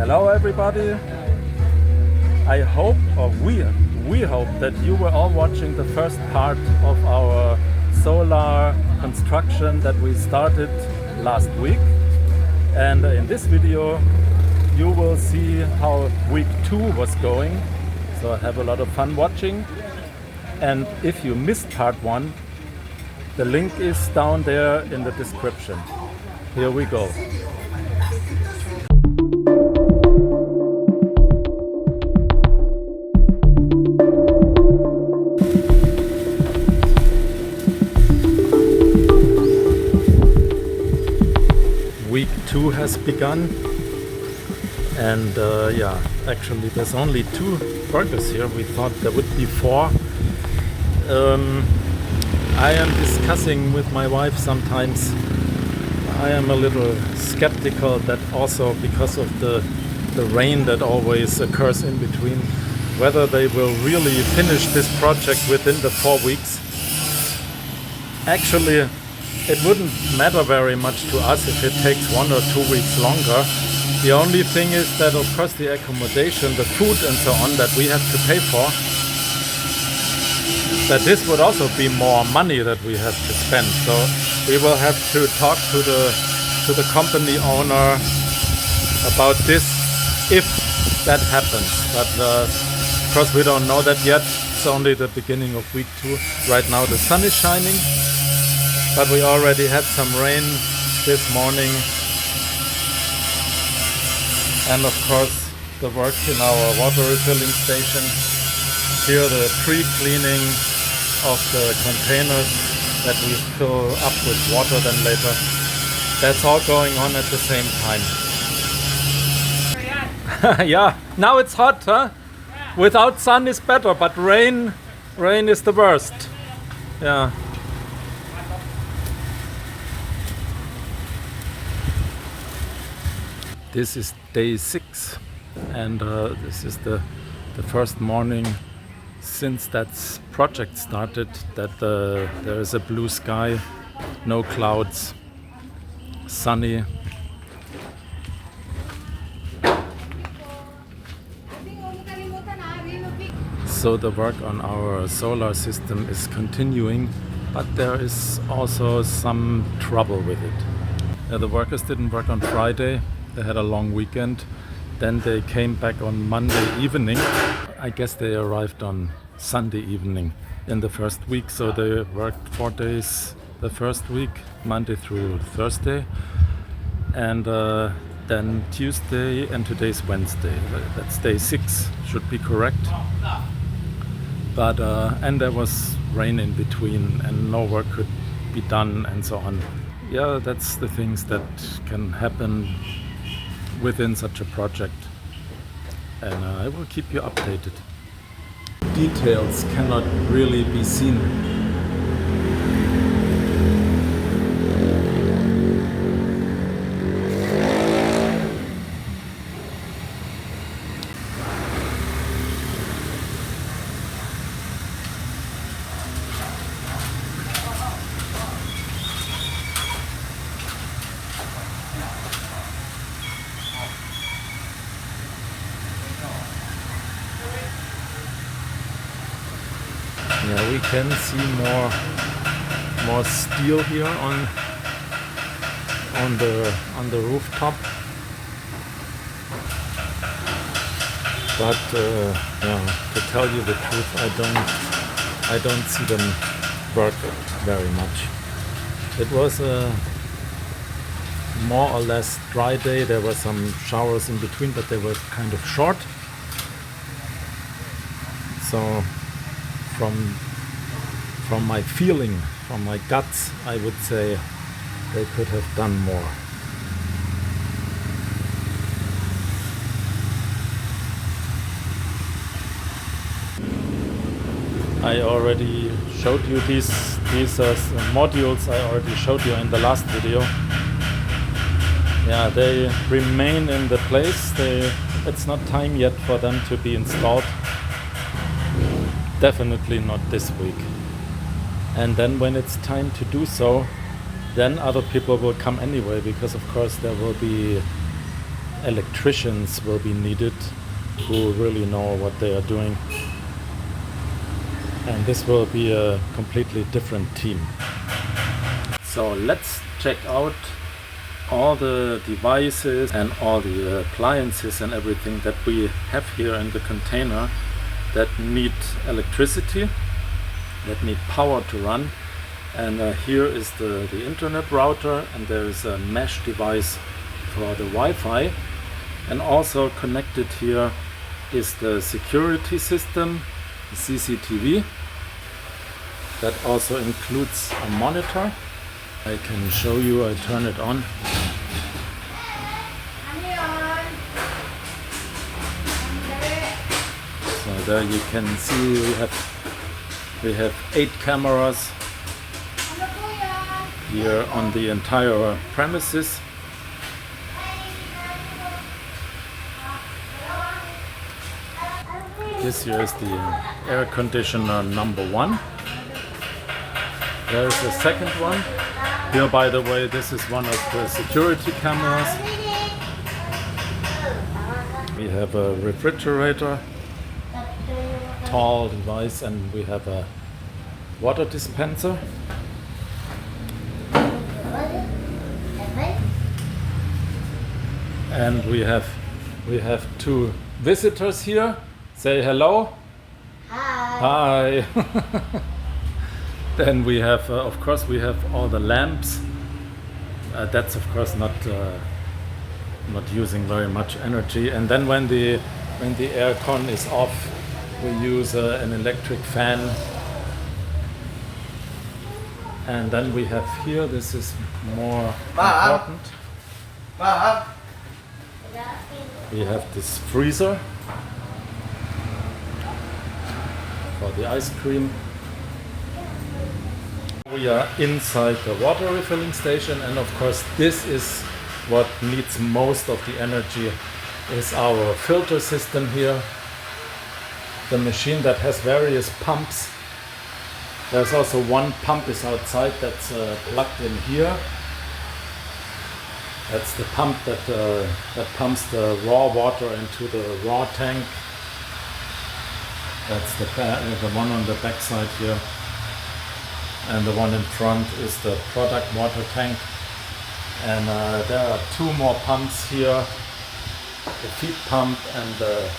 Hello everybody. I hope, or we hope that you were all watching the first part of our solar construction that we started last week. And in this video you will see how week 2 was going. So have a lot of fun watching. And if you missed part 1, the link is down there in the description. Here we go. Week 2 has begun, and actually there's only 2 workers here. We thought there would be 4. I am discussing with my wife sometimes. I am a little skeptical that also because of the rain that always occurs in between, whether they will really finish this project within the 4 weeks. Actually, it wouldn't matter very much to us if it takes 1 or 2 weeks longer. The only thing is that, of course, the accommodation, the food and so on that we have to pay for, that this would also be more money that we have to spend. So we will have to talk to the company owner about this if that happens. But of course we don't know that yet. It's only the beginning of week 2. Right now the sun is shining, but we already had some rain this morning. And of course the work in our water refilling station. Here the pre-cleaning of the containers that we fill up with water then later. That's all going on at the same time. Yeah, now it's hot, huh? Yeah. Without sun is better, but rain is the worst. Yeah. This is day 6, and this is the first morning since that project started that there is a blue sky, no clouds, sunny. So the work on our solar system is continuing, but there is also some trouble with it. The workers didn't work on Friday. They had a long weekend. Then they came back on Monday evening. I guess they arrived on Sunday evening in the first week. So they worked 4 days the first week, Monday through Thursday. And then Tuesday, and today's Wednesday. That's day 6, should be correct. But and there was rain in between and no work could be done and so on. Yeah, that's the things that can happen within such a project, and I will keep you updated. Details cannot really be seen. Yeah, we can see more steel here on the rooftop, but to tell you the truth, I don't see them work very much. It was a more or less dry day. There were some showers in between, but they were kind of short. So from my feeling, from my guts, I would say they could have done more. I already showed you these modules. I already showed you in the last video. Yeah, they remain in the place. It's not time yet for them to be installed. Definitely not this week. And then when it's time to do so, then other people will come anyway, because of course there will be electricians will be needed who really know what they are doing. And this will be a completely different team. So let's check out all the devices and all the appliances and everything that we have here in the container that need electricity, that need power to run. And here is the internet router, and there is a mesh device for the Wi-Fi. And also connected here is the security system, the CCTV. That also includes a monitor. I can show you, I turn it on. So there you can see we have 8 cameras here on the entire premises. This here is the air conditioner number 1. There is the second one. Here, by the way, this is one of the security cameras. We have a refrigerator, tall device, and we have a water dispenser. And we have 2 visitors here. Say hello. Hi. Then we have, of course, we have all the lamps. That's of course not using very much energy. And then when the aircon is off, we use an electric fan. And then we have here, this is more important. We have this freezer for the ice cream. We are inside the water refilling station, and of course this is what needs most of the energy, is our filter system here. The machine that has various pumps. There's also one pump is outside that's plugged in here. That's the pump that pumps the raw water into the raw tank. That's the one on the back side here. And the one in front is the product water tank. And there are 2 more pumps here, the feed pump and the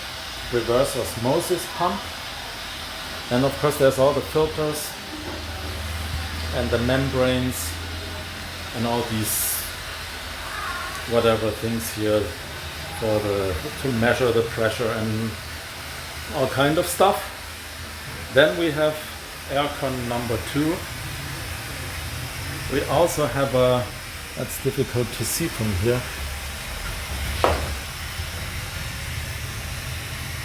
reverse osmosis pump. And of course there's all the filters and the membranes and all these whatever things here to measure the pressure and all kind of stuff. Then we have aircon number 2. We also have that's difficult to see from here.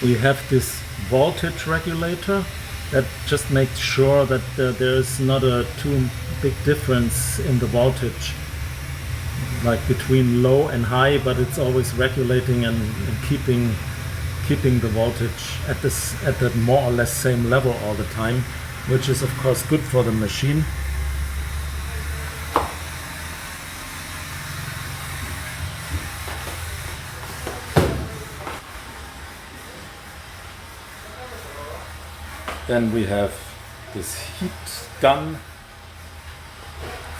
We have this voltage regulator that just makes sure that there is not a too big difference in the voltage, like between low and high, but it's always regulating and keeping the voltage at the more or less same level all the time, which is of course good for the machine. Then we have this heat gun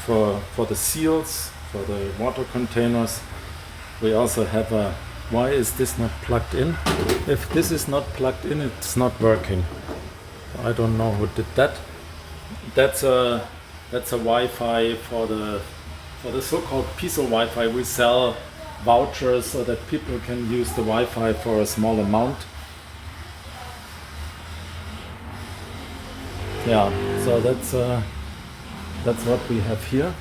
for the seals, for the water containers. We also have a, why is this not plugged in? If this is not plugged in, it's not working. I don't know who did that. That's a Wi-Fi for the so-called piece of Wi-Fi. We sell vouchers so that people can use the Wi-Fi for a small amount. Yeah, so that's what we have here.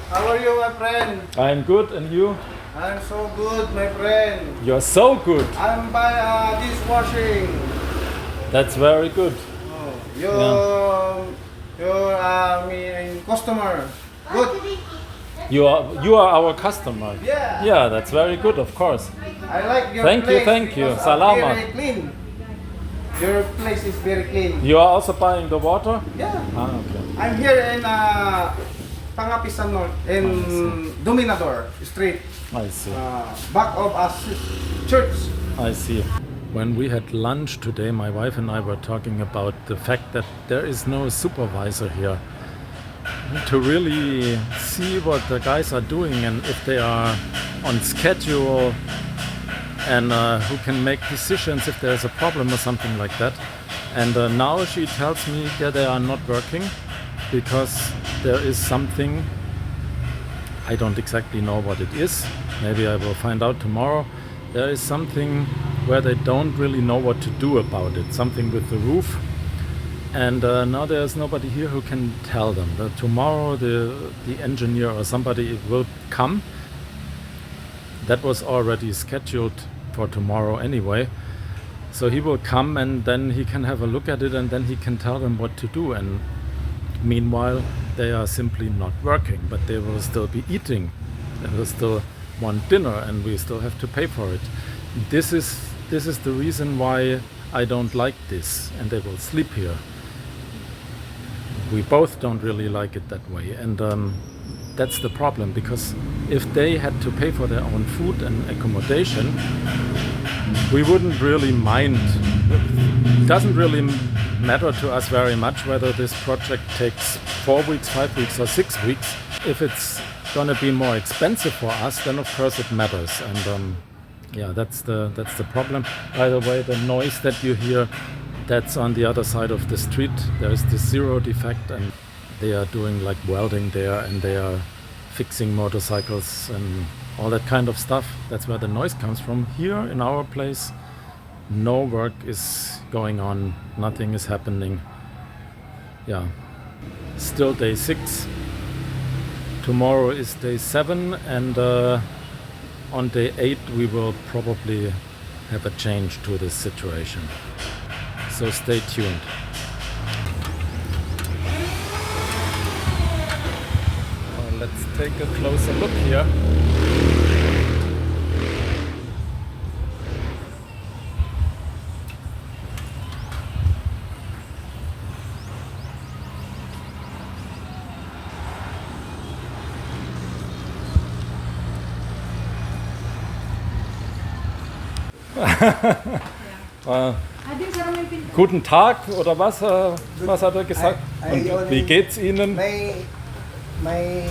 How are you, my friend? I'm good, and you? I'm so good, my friend. You're so good. I'm by dishwashing. That's very good. Oh, you're me customer. Good. You are our customer. Yeah. Yeah, that's very good, of course. I like your Thank place you, thank you. because Salamat. very clean. Your place is very clean. You are also buying the water? Yeah. Ah, okay. I'm here in Pangapisan North in Dominador Street, I see. back of a church. I see. When we had lunch today, my wife and I were talking about the fact that there is no supervisor here to really see what the guys are doing and if they are on schedule and who can make decisions if there's a problem or something like that. And now she tells me that they are not working because there is something, I don't exactly know what it is, maybe I will find out tomorrow. There is something where they don't really know what to do about it, something with the roof. And now there's nobody here who can tell them that tomorrow the engineer or somebody will come. That was already scheduled for tomorrow anyway. So he will come and then he can have a look at it and then he can tell them what to do. And meanwhile, they are simply not working, but they will still be eating. They will still want dinner and we still have to pay for it. This is the reason why I don't like this, and they will sleep here. We both don't really like it that way, and that's the problem, because if they had to pay for their own food and accommodation, we wouldn't really mind. It doesn't really matter to us very much whether this project takes 4 weeks, 5 weeks or 6 weeks. If it's going to be more expensive for us, then of course it matters. And yeah, that's the problem. By the way, the noise that you hear, that's on the other side of the street. There is this zero defect and they are doing like welding there and they are fixing motorcycles and all that kind of stuff. That's where the noise comes from. Here in our place, no work is going on, nothing is happening. Yeah, still day 6. Tomorrow is day 7 and on day 8 we will probably have a change to this situation. So stay tuned. Let's take a closer look here. Guten Tag oder was? Was hat er gesagt? Und wie geht's Ihnen? My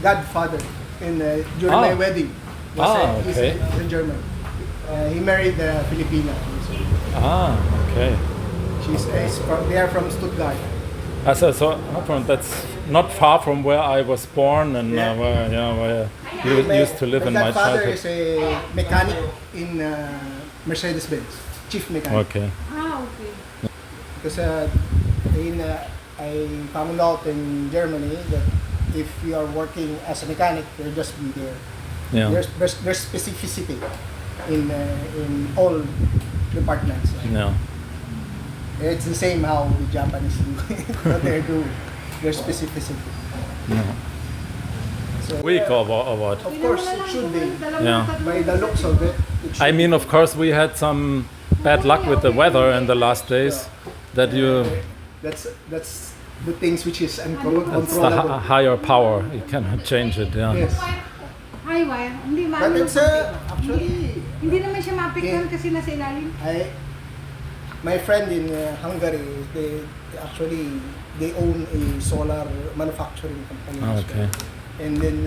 godfather during my wedding was in German. He married a Filipina. Ah, okay. They are from Stuttgart. So that's not far from where I was born and where you used to live in my childhood. My father is a mechanic in Mercedes-Benz, chief mechanic. Okay. Ah, okay. Because I found out in Germany that if you are working as a mechanic, you'll just be there. Yeah. There's specificity in all departments. Yeah. It's the same how the Japanese do what they're doing. There's specificity. Yeah. So, Weak or what? Of course, it should be. Yeah. By the looks of it. I mean, of course, we had some bad luck with the weather in the last days. That you. That's the things which is uncontrollable. It's the higher power. You cannot change it. Yeah. Yes. But it's actually. Hindi naman siya mapikon kasi nasa ilalim. My friend in Hungary, they own a solar manufacturing company. Oh, okay. And then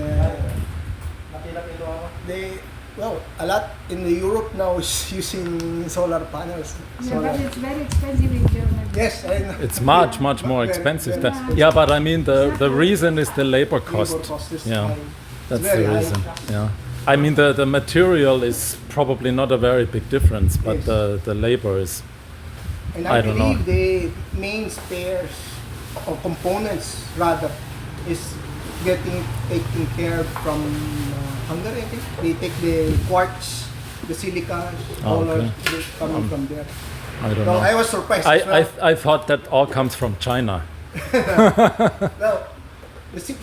a lot in Europe now is using solar panels. Yeah, but it's very expensive in Germany. Yes, I know. It's much more expensive. Yeah, but I mean the reason is the labor cost. Yeah, that's the reason. Yeah. I mean the material is probably not a very big difference, but the labor is. And I don't believe the main spares or components rather is getting taken care of from Hungary. I think they take the quartz, the silica, all are coming from there. I don't know. I was surprised. I thought that all comes from China. Well,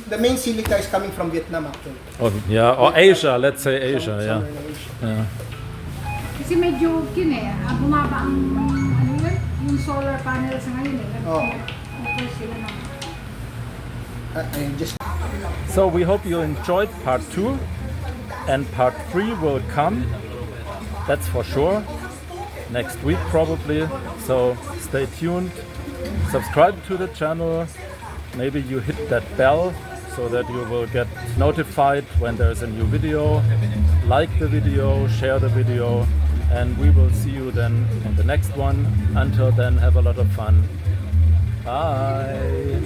the main silica is coming from Vietnam actually. Or Asia. Let's say Asia. Yeah. Kasi medyo bumaba ang ano yun, yung solar panels ngayon eh. Oh. Nag-first sila ng I just So we hope you enjoyed part 2 and part 3 will come. That's for sure. Next week probably. So stay tuned. Subscribe to the channel. Maybe you hit that bell so that you will get notified when there's a new video. Like the video, share the video, and we will see you then on the next one. Until then, have a lot of fun. Bye.